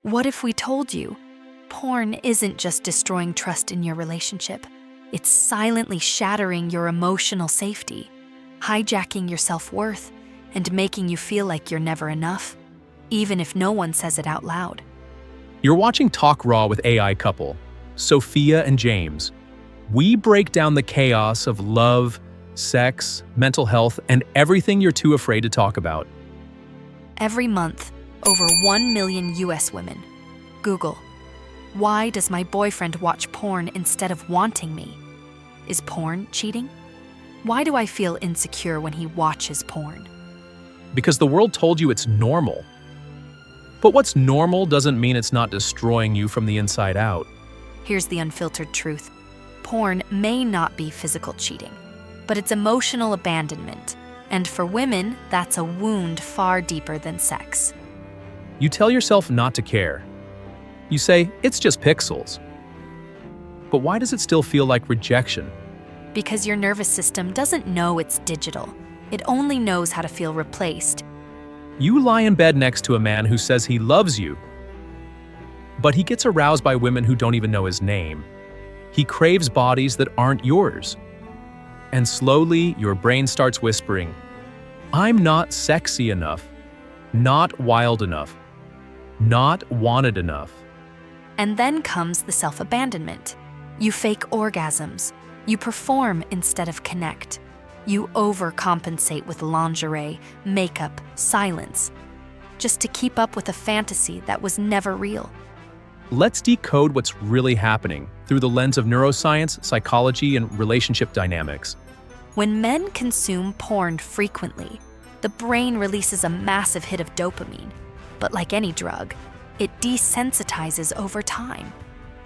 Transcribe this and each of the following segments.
What if we told you porn isn't just destroying trust in your relationship? It's silently shattering your emotional safety, hijacking your self-worth, and making you feel like you're never enough, even if no one says it out loud. You're watching Talk Raw with AI couple, Sophia and James. We break down the chaos of love, sex, mental health, and everything you're too afraid to talk about. Every month, over 1 million US women Google, "Why does my boyfriend watch porn instead of wanting me? Is porn cheating? Why do I feel insecure when he watches porn?" Because the world told you it's normal. But what's normal doesn't mean it's not destroying you from the inside out. Here's the unfiltered truth. Porn may not be physical cheating, but it's emotional abandonment. And for women, that's a wound far deeper than sex. You tell yourself not to care. You say, it's just pixels. But why does it still feel like rejection? Because your nervous system doesn't know it's digital. It only knows how to feel replaced. You lie in bed next to a man who says he loves you, but he gets aroused by women who don't even know his name. He craves bodies that aren't yours. And slowly, your brain starts whispering, I'm not sexy enough, not wild enough, not wanted enough. And then comes the self-abandonment. You fake orgasms. You perform instead of connect. You overcompensate with lingerie, makeup, silence, just to keep up with a fantasy that was never real. Let's decode what's really happening through the lens of neuroscience, psychology, and relationship dynamics. When men consume porn frequently, the brain releases a massive hit of dopamine. But like any drug, it desensitizes over time.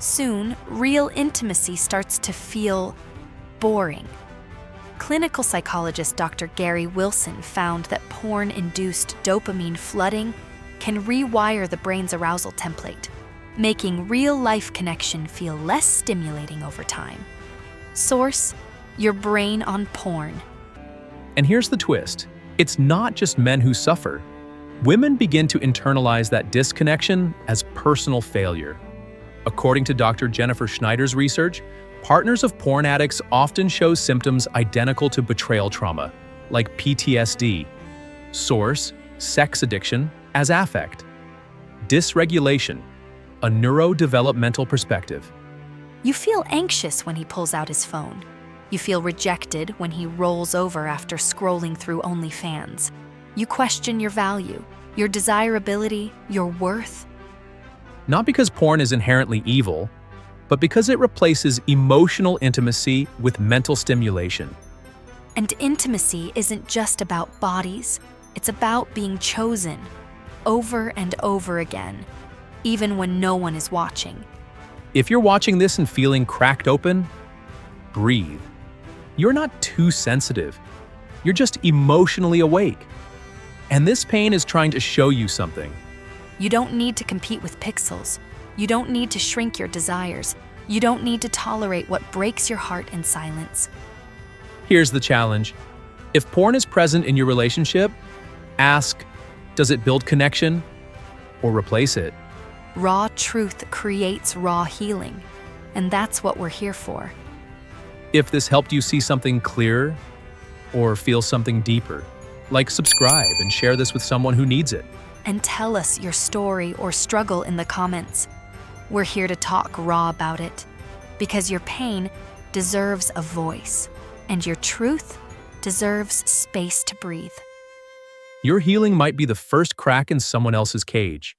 Soon, real intimacy starts to feel boring. Clinical psychologist Dr. Gary Wilson found that porn-induced dopamine flooding can rewire the brain's arousal template, making real-life connection feel less stimulating over time. Source: your brain on porn. And here's the twist. It's not just men who suffer. Women begin to internalize that disconnection as personal failure. According to Dr. Jennifer Schneider's research, partners of porn addicts often show symptoms identical to betrayal trauma, like PTSD. Source: sex addiction as affect. Dysregulation, a neurodevelopmental perspective. You feel anxious when he pulls out his phone. You feel rejected when he rolls over after scrolling through OnlyFans. You question your value, your desirability, your worth. Not because porn is inherently evil, but because it replaces emotional intimacy with mental stimulation. And intimacy isn't just about bodies. It's about being chosen over and over again, even when no one is watching. If you're watching this and feeling cracked open, breathe. You're not too sensitive. You're just emotionally awake. And this pain is trying to show you something. You don't need to compete with pixels. You don't need to shrink your desires. You don't need to tolerate what breaks your heart in silence. Here's the challenge. If porn is present in your relationship, ask, does it build connection or replace it? Raw truth creates raw healing, and that's what we're here for. If this helped you see something clearer or feel something deeper, like subscribe and share this with someone who needs it. And tell us your story or struggle in the comments. We're here to talk raw about it, because your pain deserves a voice, and your truth deserves space to breathe. Your healing might be the first crack in someone else's cage.